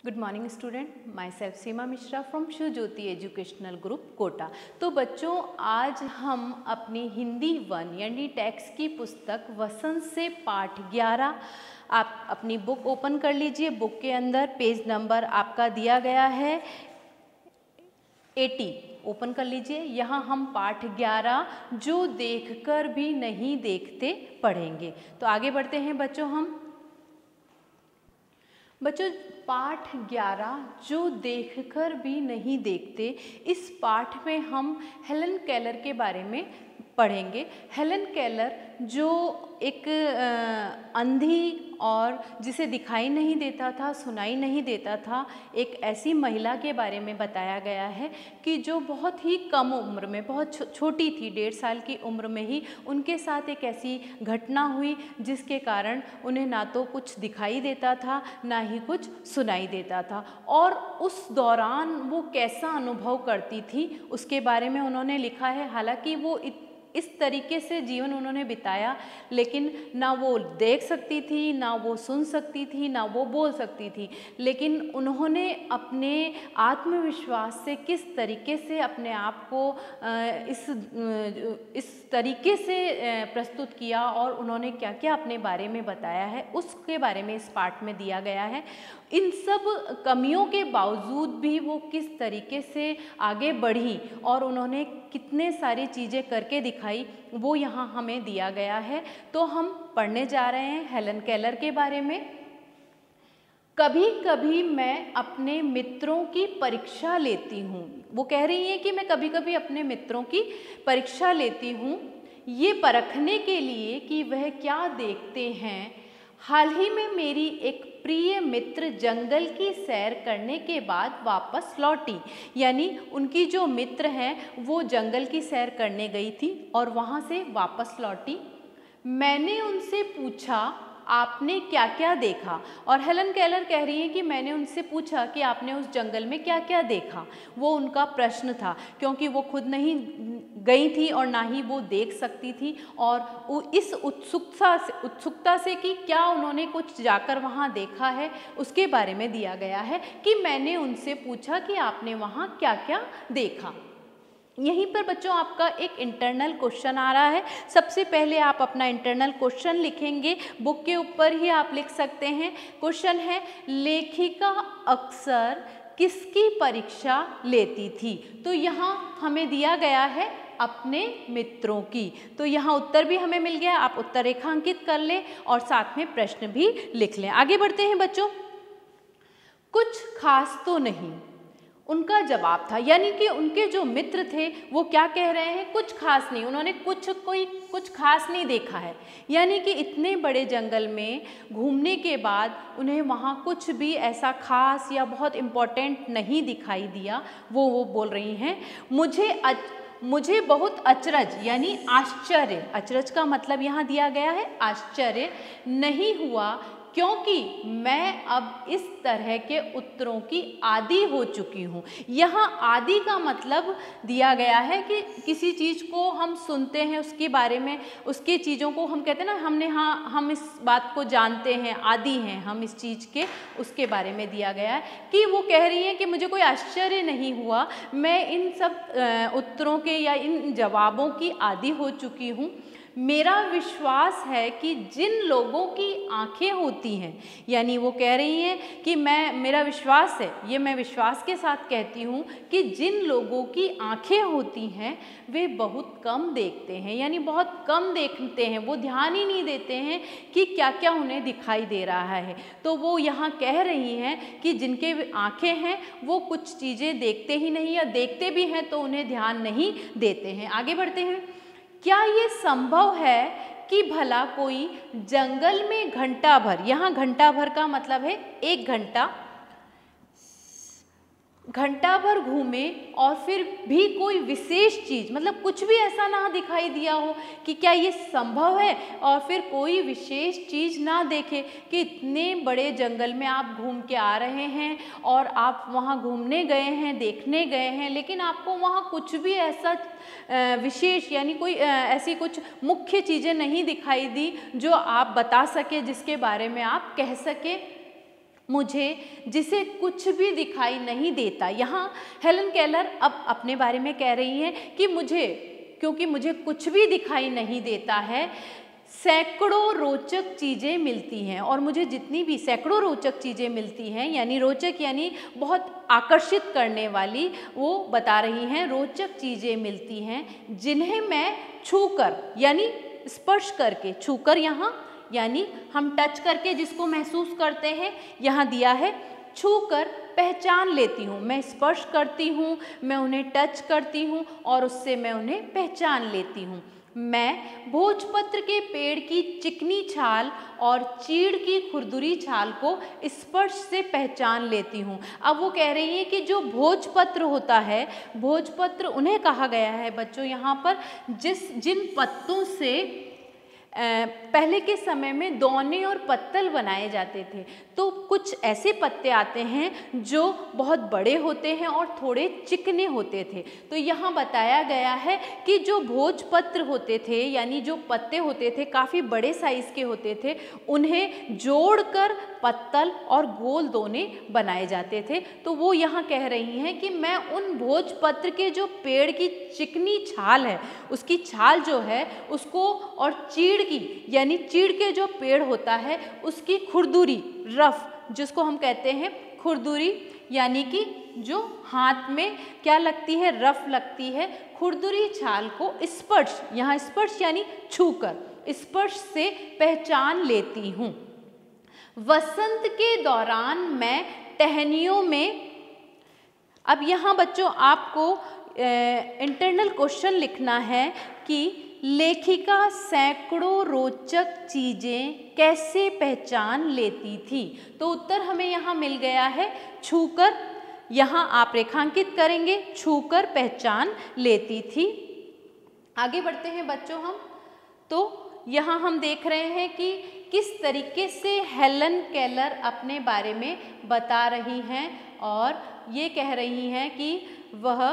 Good morning student, myself Seema Mishra from Shiv Jyoti educational group Kota. तो बच्चों, आज हम अपनी हिंदी 1 यानी टेक्स्ट की पुस्तक वसंत से पाठ 11 आप अपनी बुक ओपन कर लीजिए। बुक के अंदर पेज नंबर आपका दिया गया है 80, ओपन कर लीजिए। यहाँ हम पाठ 11 जो देखकर भी नहीं देखते पढ़ेंगे। तो आगे बढ़ते हैं बच्चों पाठ 11 जो देखकर भी नहीं देखते, इस पाठ में हम हेलन केलर के बारे में पढ़ेंगे। हेलन केलर जो एक अंधी और जिसे दिखाई नहीं देता था, सुनाई नहीं देता था, एक ऐसी महिला के बारे में बताया गया है कि जो बहुत ही कम उम्र में, बहुत छोटी थी, 1.5 साल की उम्र में ही उनके साथ एक ऐसी घटना हुई जिसके कारण उन्हें ना तो कुछ दिखाई देता था, ना ही कुछ सुनाई देता था। और उस दौरान वो कैसा अनुभव करती थी उसके बारे में उन्होंने लिखा है। हालांकि वो इस तरीके से जीवन उन्होंने बिताया, लेकिन ना वो देख सकती थी, ना वो सुन सकती थी, ना वो बोल सकती थी, लेकिन उन्होंने अपने आत्मविश्वास से किस तरीके से अपने आप को इस तरीके से प्रस्तुत किया और उन्होंने क्या क्या अपने बारे में बताया है, उसके बारे में इस पाठ में दिया गया है। इन सब कमियों के बावजूद भी वो किस तरीके से आगे बढ़ी और उन्होंने कितने सारी चीज़ें करके दिखाई, वो यहाँ हमें दिया गया है। तो हम पढ़ने जा रहे हैं हेलन केलर के बारे में। कभी कभी मैं अपने मित्रों की परीक्षा लेती हूँ। वो कह रही हैं कि मैं कभी कभी अपने मित्रों की परीक्षा लेती हूँ, ये परखने के लिए कि वह क्या देखते हैं। हाल ही में मेरी एक प्रिय मित्र जंगल की सैर करने के बाद वापस लौटी। यानी उनकी जो मित्र हैं वो जंगल की सैर करने गई थी और वहाँ से वापस लौटी। मैंने उनसे पूछा, आपने क्या क्या देखा? और हेलन केलर कह रही हैं कि मैंने उनसे पूछा कि आपने उस जंगल में क्या क्या देखा। वो उनका प्रश्न था, क्योंकि वो खुद नहीं गई थी और ना ही वो देख सकती थी, और इस उत्सुकता से कि क्या उन्होंने कुछ जाकर वहाँ देखा है, उसके बारे में दिया गया है कि मैंने उनसे पूछा कि आपने वहाँ क्या क्या देखा। यहीं पर बच्चों आपका एक इंटरनल क्वेश्चन आ रहा है। सबसे पहले आप अपना इंटरनल क्वेश्चन लिखेंगे, बुक के ऊपर ही आप लिख सकते हैं। क्वेश्चन है, लेखिका अक्सर किसकी परीक्षा लेती थी? तो यहाँ हमें दिया गया है अपने मित्रों की। तो यहाँ उत्तर भी हमें मिल गया, आप उत्तर रेखांकित कर लें और साथ में प्रश्न भी लिख लें। आगे बढ़ते हैं बच्चों। कुछ खास तो नहीं, उनका जवाब था। यानी कि उनके जो मित्र थे वो क्या कह रहे हैं? कुछ खास नहीं, उन्होंने कुछ खास नहीं देखा है। यानी कि इतने बड़े जंगल में घूमने के बाद उन्हें वहाँ कुछ भी ऐसा खास या बहुत इम्पोर्टेंट नहीं दिखाई दिया। वो बोल रही हैं, मुझे बहुत अचरज यानी आश्चर्य, अचरज का मतलब यहाँ दिया गया है आश्चर्य नहीं हुआ, क्योंकि मैं अब इस तरह के उत्तरों की आदी हो चुकी हूँ। यहाँ आदी का मतलब दिया गया है कि किसी चीज़ को हम सुनते हैं, उसके बारे में, उसके चीज़ों को हम कहते हैं ना, हम इस बात को जानते हैं, आदी हैं हम इस चीज़ के, उसके बारे में दिया गया है। कि वो कह रही हैं कि मुझे कोई आश्चर्य नहीं हुआ, मैं इन सब उत्तरों के या इन जवाबों की आदी हो चुकी हूँ। मेरा विश्वास है कि जिन लोगों की आंखें होती हैं, यानी वो कह रही हैं कि मेरा विश्वास है, ये मैं विश्वास के साथ कहती हूँ कि जिन लोगों की आंखें होती हैं वे बहुत कम देखते हैं। यानी बहुत कम देखते हैं, वो ध्यान ही नहीं देते हैं कि क्या क्या उन्हें दिखाई दे रहा है। तो वो यहाँ कह रही हैं कि जिनके आंखें हैं वो कुछ चीज़ें देखते ही नहीं, या देखते भी हैं तो उन्हें ध्यान नहीं देते हैं। आगे बढ़ते हैं। क्या ये संभव है कि भला कोई जंगल में घंटा भर, यहाँ घंटा भर का मतलब है 1 घंटा भर घूमे और फिर भी कोई विशेष चीज़, मतलब कुछ भी ऐसा ना दिखाई दिया हो? कि क्या ये संभव है? और फिर कोई विशेष चीज़ ना देखे, कि इतने बड़े जंगल में आप घूम के आ रहे हैं और आप वहाँ घूमने गए हैं, देखने गए हैं, लेकिन आपको वहाँ कुछ भी ऐसा विशेष यानी कोई ऐसी कुछ मुख्य चीज़ें नहीं दिखाई दी जो आप बता सके, जिसके बारे में आप कह सके। मुझे जिसे कुछ भी दिखाई नहीं देता। यहाँ हेलन केलर अब अपने बारे में कह रही हैं कि क्योंकि मुझे कुछ भी दिखाई नहीं देता है, सैकड़ों रोचक चीज़ें मिलती हैं, और मुझे जितनी भी सैकड़ों रोचक चीज़ें मिलती हैं, यानी रोचक यानी बहुत आकर्षित करने वाली, वो बता रही हैं रोचक चीज़ें मिलती हैं जिन्हें मैं छूकर यानी स्पर्श करके, छूकर यहाँ यानी हम टच करके जिसको महसूस करते हैं, यहाँ दिया है छूकर पहचान लेती हूँ। मैं स्पर्श करती हूँ, मैं उन्हें टच करती हूँ और उससे मैं उन्हें पहचान लेती हूँ। मैं भोजपत्र के पेड़ की चिकनी छाल और चीड़ की खुरदुरी छाल को स्पर्श से पहचान लेती हूँ। अब वो कह रही है कि जो भोजपत्र होता है, भोजपत्र उन्हें कहा गया है बच्चों यहाँ पर जिन पत्तों से पहले के समय में दौने और पत्तल बनाए जाते थे। तो कुछ ऐसे पत्ते आते हैं जो बहुत बड़े होते हैं और थोड़े चिकने होते थे। तो यहाँ बताया गया है कि जो भोजपत्र होते थे यानी जो पत्ते होते थे काफ़ी बड़े साइज़ के होते थे, उन्हें जोड़कर पत्तल और गोल दोने बनाए जाते थे। तो वो यहाँ कह रही हैं कि मैं उन भोजपत्र के जो पेड़ की चिकनी छाल है, उसकी छाल जो है उसको, और चीड़ की यानी चीड़ के जो पेड़ होता है उसकी खुरदुरी, रफ जिसको हम कहते हैं खुरदुरी, यानी कि जो हाथ में क्या लगती है, रफ लगती है, खुरदुरी छाल को स्पर्श, यहाँ स्पर्श यानी छूकर, स्पर्श से पहचान लेती हूँ। वसंत के दौरान मैं टहनियों में, अब यहाँ बच्चों आपको इंटरनल क्वेश्चन लिखना है कि लेखिका सैकड़ों रोचक चीज़ें कैसे पहचान लेती थी। तो उत्तर हमें यहाँ मिल गया है छूकर, यहाँ आप रेखांकित करेंगे, छूकर पहचान लेती थी। आगे बढ़ते हैं बच्चों हम, तो यहाँ हम देख रहे हैं कि किस तरीके से हेलन केलर अपने बारे में बता रही हैं और ये कह रही हैं कि वह,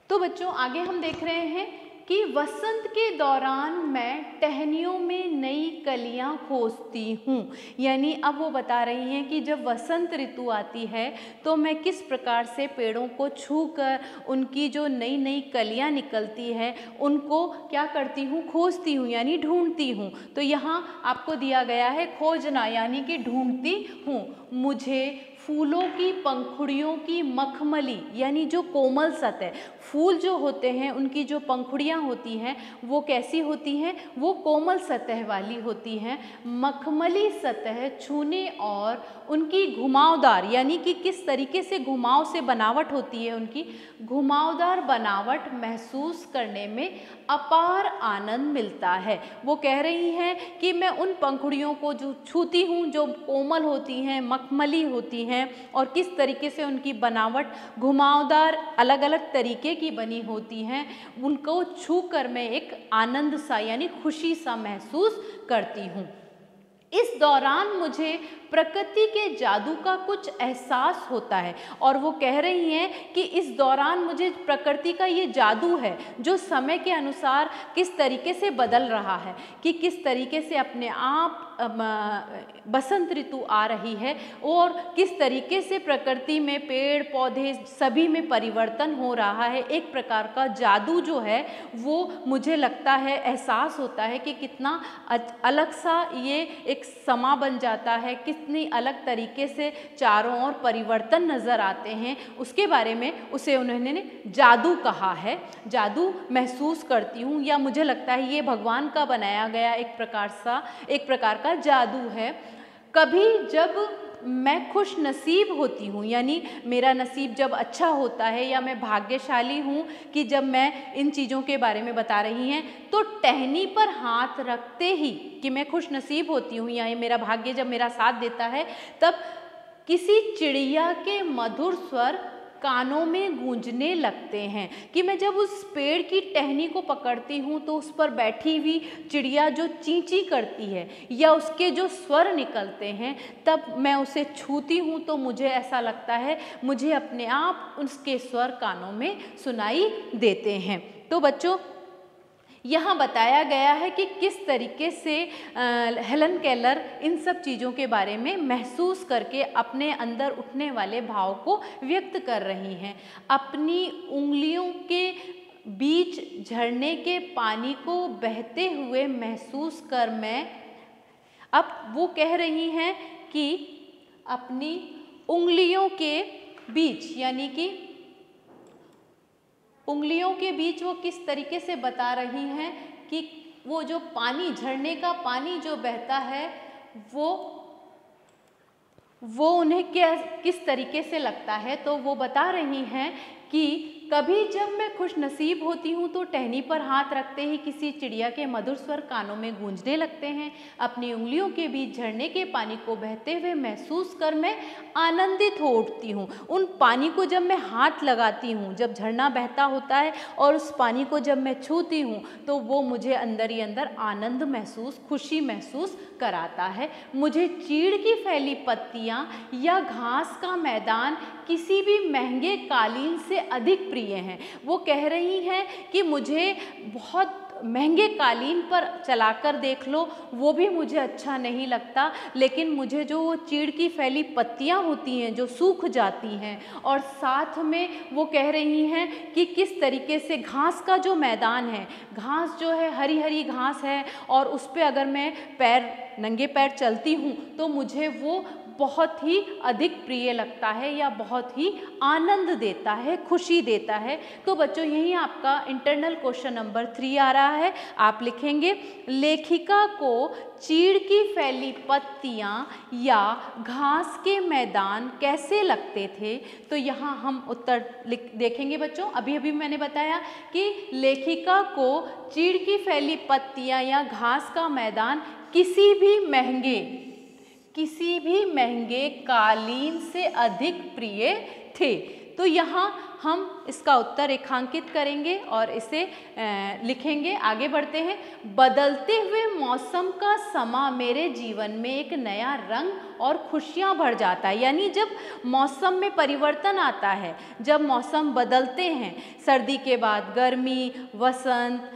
तो बच्चों आगे हम देख रहे हैं कि वसंत के दौरान मैं टहनियों में नई कलियां खोजती हूँ। यानी अब वो बता रही हैं कि जब वसंत ऋतु आती है तो मैं किस प्रकार से पेड़ों को छूकर उनकी जो नई नई कलियां निकलती है उनको क्या करती हूँ, खोजती हूँ यानी ढूंढती हूँ। तो यहाँ आपको दिया गया है खोजना यानी कि ढूंढती हूँ। मुझे फूलों की पंखुड़ियों की मखमली यानी जो कोमल सतह, फूल जो होते हैं उनकी जो पंखुड़ियाँ होती हैं वो कैसी होती हैं, वो कोमल सतह वाली होती हैं। मखमली सतह छूने और उनकी घुमावदार यानी कि किस तरीके से घुमाव से बनावट होती है, उनकी घुमावदार बनावट महसूस करने में अपार आनंद मिलता है। वो कह रही हैं कि मैं उन पंखुड़ियों को जो छूती हूँ जो कोमल होती हैं, मखमली होती हैं और किस तरीके से उनकी बनावट घुमावदार अलग अलग तरीके की बनी होती हैं, उनको छू कर मैं एक आनंद सा यानी खुशी सा महसूस करती हूँ। इस दौरान मुझे प्रकृति के जादू का कुछ एहसास होता है और वो कह रही हैं कि इस दौरान मुझे प्रकृति का ये जादू है जो समय के अनुसार किस तरीके से बदल रहा है, कि किस तरीके से अपने आप बसंत ऋतु आ रही है और किस तरीके से प्रकृति में पेड़ पौधे सभी में परिवर्तन हो रहा है। एक प्रकार का जादू जो है वो मुझे लगता है, एहसास होता है कि कितना अलग सा ये एक समा बन जाता है, कितनी अलग तरीके से चारों ओर परिवर्तन नज़र आते हैं। उसके बारे में उसे उन्होंने जादू कहा है। जादू महसूस करती हूँ या मुझे लगता है ये भगवान का बनाया गया एक प्रकार का जादू है। कभी जब मैं खुश नसीब होती हूँ यानी मेरा नसीब जब अच्छा होता है या मैं भाग्यशाली हूँ कि जब मैं इन चीज़ों के बारे में बता रही हैं, तो टहनी पर हाथ रखते ही कि मैं खुश नसीब होती हूँ या मेरा भाग्य जब मेरा साथ देता है, तब किसी चिड़िया के मधुर स्वर कानों में गूंजने लगते हैं। कि मैं जब उस पेड़ की टहनी को पकड़ती हूँ तो उस पर बैठी हुई चिड़िया जो चींची करती है या उसके जो स्वर निकलते हैं, तब मैं उसे छूती हूँ तो मुझे ऐसा लगता है मुझे अपने आप उसके स्वर कानों में सुनाई देते हैं। तो बच्चों यहाँ बताया गया है कि किस तरीके से हेलन केलर इन सब चीज़ों के बारे में महसूस करके अपने अंदर उठने वाले भाव को व्यक्त कर रही हैं। अपनी उंगलियों के बीच झरने के पानी को बहते हुए महसूस कर मैं, अब वो कह रही हैं कि अपनी उंगलियों के बीच, यानी कि उंगलियों के बीच वो किस तरीके से बता रही हैं कि वो जो पानी, झरने का पानी जो बहता है वो उन्हें किस तरीके से लगता है। तो वो बता रही हैं कि कभी जब मैं खुश नसीब होती हूँ तो टहनी पर हाथ रखते ही किसी चिड़िया के मधुर स्वर कानों में गूंजने लगते हैं। अपनी उंगलियों के बीच झरने के पानी को बहते हुए महसूस कर मैं आनंदित हो उठती हूँ। उन पानी को जब मैं हाथ लगाती हूँ, जब झरना बहता होता है और उस पानी को जब मैं छूती हूँ तो वो मुझे अंदर ही अंदर आनंद महसूस, खुशी महसूस कराता है। मुझे चीड़ की फैली पत्तियाँ या घास का मैदान किसी भी महंगे कालीन से अधिक प्रिय हैं। वो कह रही हैं कि मुझे बहुत महंगे कालीन पर चलाकर देख लो वो भी मुझे अच्छा नहीं लगता, लेकिन मुझे जो वो चीड़ की फैली पत्तियां होती हैं जो सूख जाती हैं, और साथ में वो कह रही हैं कि किस तरीके से घास का जो मैदान है, घास जो है हरी हरी घास है और उस पे अगर मैं नंगे पैर चलती हूँ तो मुझे वो बहुत ही अधिक प्रिय लगता है या बहुत ही आनंद देता है, खुशी देता है। तो बच्चों यही आपका इंटरनल क्वेश्चन नंबर 3 आ रहा है। आप लिखेंगे लेखिका को चीड़ की फैली पत्तियां या घास के मैदान कैसे लगते थे। तो यहाँ हम उत्तर देखेंगे बच्चों। अभी अभी मैंने बताया कि लेखिका को चीड़ की फैली पत्तियां या घास का मैदान किसी भी महंगे कालीन से अधिक प्रिय थे। तो यहाँ हम इसका उत्तर रेखांकित करेंगे और इसे लिखेंगे। आगे बढ़ते हैं। बदलते हुए मौसम का समा मेरे जीवन में एक नया रंग और खुशियाँ भर जाता है। यानी जब मौसम में परिवर्तन आता है, जब मौसम बदलते हैं, सर्दी के बाद गर्मी, वसंत,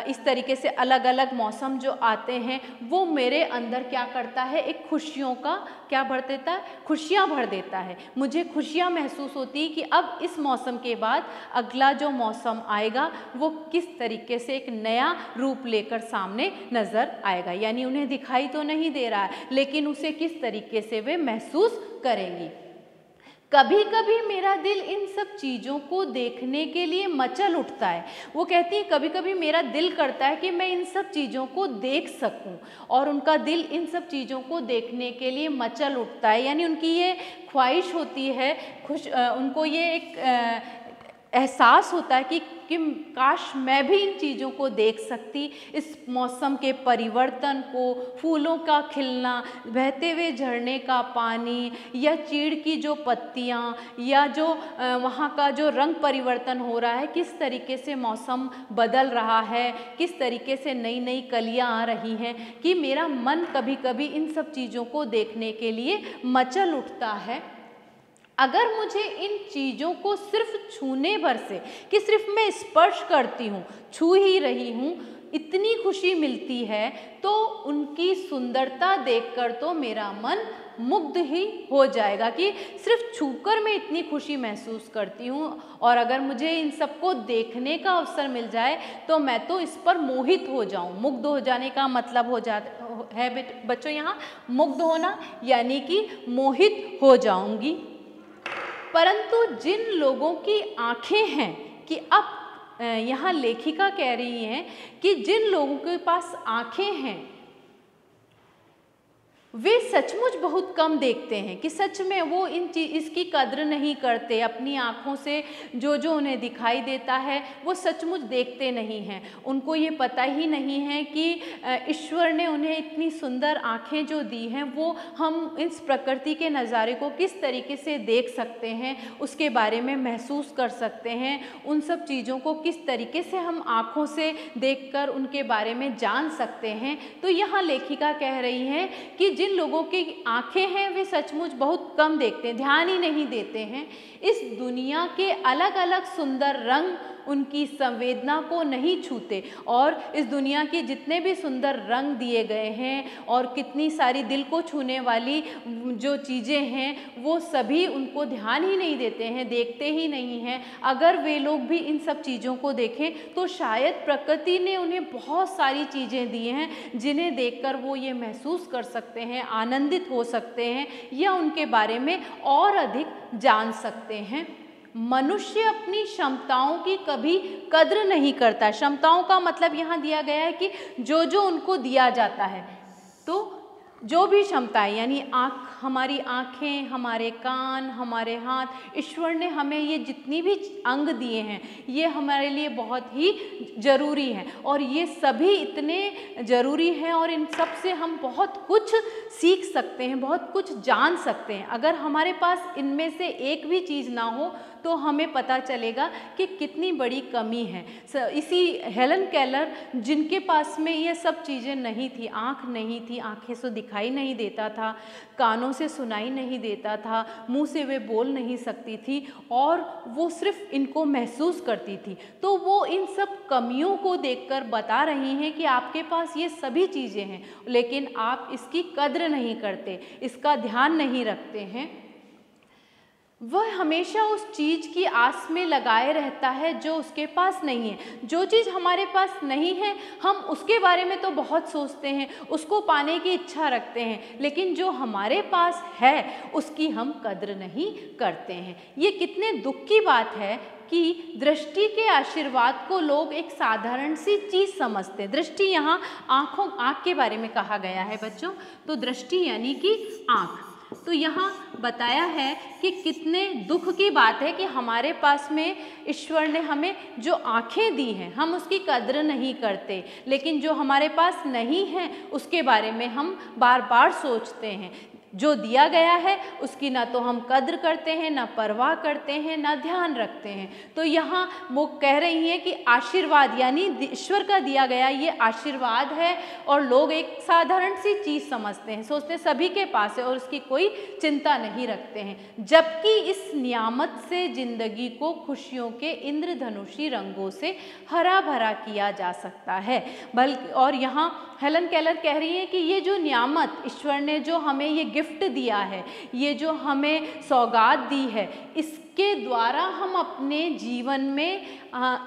इस तरीके से अलग अलग मौसम जो आते हैं वो मेरे अंदर क्या करता है, एक खुशियों का क्या भर देता है, खुशियाँ भर देता है। मुझे खुशियाँ महसूस होती है कि अब इस मौसम के बाद अगला जो मौसम आएगा वो किस तरीके से एक नया रूप लेकर सामने नज़र आएगा। यानी उन्हें दिखाई तो नहीं दे रहा है लेकिन उसे किस तरीके से वे महसूस करेंगी। कभी कभी मेरा दिल इन सब चीज़ों को देखने के लिए मचल उठता है। वो कहती है कभी कभी मेरा दिल करता है कि मैं इन सब चीज़ों को देख सकूं, और उनका दिल इन सब चीज़ों को देखने के लिए मचल उठता है। यानी उनकी ये ख्वाहिश होती है, उनको ये एक एहसास होता है कि काश मैं भी इन चीज़ों को देख सकती, इस मौसम के परिवर्तन को, फूलों का खिलना, बहते हुए झरने का पानी या चीड़ की जो पत्तियाँ या जो वहाँ का जो रंग परिवर्तन हो रहा है, किस तरीके से मौसम बदल रहा है, किस तरीके से नई नई कलियाँ आ रही हैं, कि मेरा मन कभी कभी इन सब चीज़ों को देखने के लिए मचल उठता है। अगर मुझे इन चीज़ों को सिर्फ छूने भर से, कि सिर्फ मैं स्पर्श करती हूँ, छू ही रही हूँ, इतनी खुशी मिलती है, तो उनकी सुंदरता देखकर तो मेरा मन मुग्ध ही हो जाएगा कि सिर्फ छूकर मैं इतनी खुशी महसूस करती हूँ, और अगर मुझे इन सबको देखने का अवसर मिल जाए तो मैं तो इस पर मोहित हो जाऊँ। मुग्ध हो जाने का मतलब है बच्चों यहाँ मुग्ध होना, यानी कि मोहित हो जाऊँगी। परंतु जिन लोगों की आँखें हैं, कि अब यहाँ लेखिका कह रही हैं कि जिन लोगों के पास आँखें हैं वे सचमुच बहुत कम देखते हैं, कि सच में वो इसकी कद्र नहीं करते, अपनी आँखों से जो जो उन्हें दिखाई देता है वो सचमुच देखते नहीं हैं। उनको ये पता ही नहीं है कि ईश्वर ने उन्हें इतनी सुंदर आँखें जो दी हैं वो हम इस प्रकृति के नज़ारे को किस तरीके से देख सकते हैं, उसके बारे में महसूस कर सकते हैं, उन सब चीज़ों को किस तरीके से हम आँखों से देखकर उनके बारे में जान सकते हैं। तो यहाँ लेखिका कह रही हैं कि जिन लोगों की आंखें हैं वे सचमुच बहुत कम देखते हैं, ध्यान ही नहीं देते हैं। इस दुनिया के अलग अलग सुंदर रंग उनकी संवेदना को नहीं छूते। और इस दुनिया के जितने भी सुंदर रंग दिए गए हैं और कितनी सारी दिल को छूने वाली जो चीज़ें हैं वो सभी उनको ध्यान ही नहीं देते हैं, देखते ही नहीं हैं। अगर वे लोग भी इन सब चीज़ों को देखें तो शायद प्रकृति ने उन्हें बहुत सारी चीज़ें दी हैं जिन्हें देखकर वो ये महसूस कर सकते हैं, आनंदित हो सकते हैं या उनके बारे में और अधिक जान सकते हैं। मनुष्य अपनी क्षमताओं की कभी कद्र नहीं करता। क्षमताओं का मतलब यहाँ दिया गया है कि जो जो उनको दिया जाता है, तो जो भी क्षमताएं यानी हमारी आँखें, हमारे कान, हमारे हाथ, ईश्वर ने हमें ये जितनी भी अंग दिए हैं ये हमारे लिए बहुत ही ज़रूरी हैं और ये सभी इतने ज़रूरी हैं और इन सब से हम बहुत कुछ सीख सकते हैं, बहुत कुछ जान सकते हैं। अगर हमारे पास इनमें से एक भी चीज़ ना हो तो हमें पता चलेगा कि कितनी बड़ी कमी है। इसी हेलन केलर जिनके पास में ये सब चीज़ें नहीं थी, आँख नहीं थी, आँखें से दिखाई नहीं देता था, कानों से सुनाई नहीं देता था, मुंह से वे बोल नहीं सकती थी और वो सिर्फ इनको महसूस करती थी, तो वो इन सब कमियों को देखकर बता रही हैं कि आपके पास ये सभी चीज़ें हैं लेकिन आप इसकी कद्र नहीं करते, इसका ध्यान नहीं रखते हैं। वह हमेशा उस चीज़ की आस में लगाए रहता है जो उसके पास नहीं है। जो चीज़ हमारे पास नहीं है हम उसके बारे में तो बहुत सोचते हैं, उसको पाने की इच्छा रखते हैं, लेकिन जो हमारे पास है उसकी हम कद्र नहीं करते हैं। ये कितने दुख की बात है कि दृष्टि के आशीर्वाद को लोग एक साधारण सी चीज़ समझते हैं। दृष्टि यहाँ आँख के बारे में कहा गया है बच्चों, तो दृष्टि यानी कि आँख। तो यहाँ बताया है कि कितने दुख की बात है कि हमारे पास में ईश्वर ने हमें जो आँखें दी हैं हम उसकी कद्र नहीं करते, लेकिन जो हमारे पास नहीं है उसके बारे में हम बार बार सोचते हैं। जो दिया गया है उसकी ना तो हम कद्र करते हैं, ना परवाह करते हैं, ना ध्यान रखते हैं। तो यहाँ वो कह रही हैं कि आशीर्वाद यानी ईश्वर का दिया गया ये आशीर्वाद है और लोग एक साधारण सी चीज़ समझते हैं, सोचते हैं सभी के पास है और उसकी कोई चिंता नहीं रखते हैं। जबकि इस नियामत से जिंदगी को खुशियों के इंद्रधनुषी रंगों से हरा भरा किया जा सकता है। बल्कि और यहाँ हेलन केलर कह रही है कि ये जो नियामत ईश्वर ने जो हमें ये गिफ्ट दिया है, ये जो हमें सौगात दी है, इसके द्वारा हम अपने जीवन में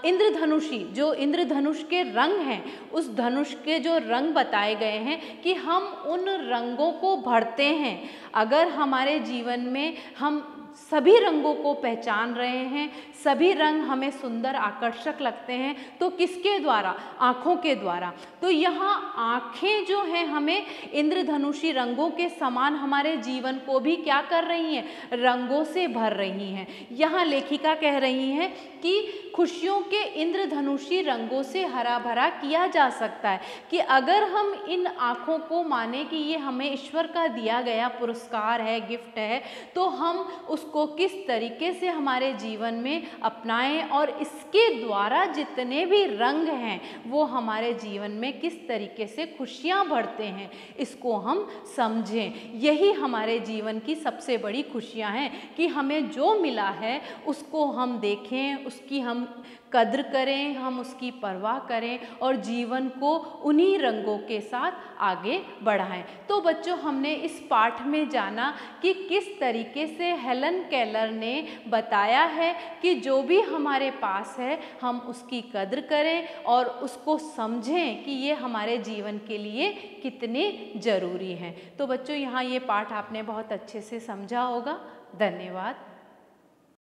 इंद्रधनुषी जो इंद्रधनुष के रंग हैं, उस धनुष के जो रंग बताए गए हैं कि हम उन रंगों को भरते हैं। अगर हमारे जीवन में हम सभी रंगों को पहचान रहे हैं, सभी रंग हमें सुंदर आकर्षक लगते हैं, तो किसके द्वारा? आँखों के द्वारा। तो यहाँ आँखें जो हैं हमें इंद्रधनुषी रंगों के समान हमारे जीवन को भी क्या कर रही हैं? रंगों से भर रही हैं। यहाँ लेखिका कह रही हैं कि खुशियों के इंद्रधनुषी रंगों से हरा भरा किया जा सकता है कि अगर हम इन आँखों को माने कि ये हमें ईश्वर का दिया गया पुरस्कार है, गिफ्ट है, तो हम उसको किस तरीके से हमारे जीवन में अपनाएं और इसके द्वारा जितने भी रंग हैं वो हमारे जीवन में किस तरीके से खुशियाँ भरते हैं, इसको हम समझें। यही हमारे जीवन की सबसे बड़ी खुशियाँ हैं कि हमें जो मिला है उसको हम देखें, उसकी हम कद्र करें, हम उसकी परवाह करें और जीवन को उन्हीं रंगों के साथ आगे बढ़ाएं। तो बच्चों हमने इस पाठ में जाना कि किस तरीके से हेलन केलर ने बताया है कि जो भी हमारे पास है हम उसकी कद्र करें और उसको समझें कि ये हमारे जीवन के लिए कितने ज़रूरी हैं। तो बच्चों यहाँ ये पाठ आपने बहुत अच्छे से समझा होगा। धन्यवाद।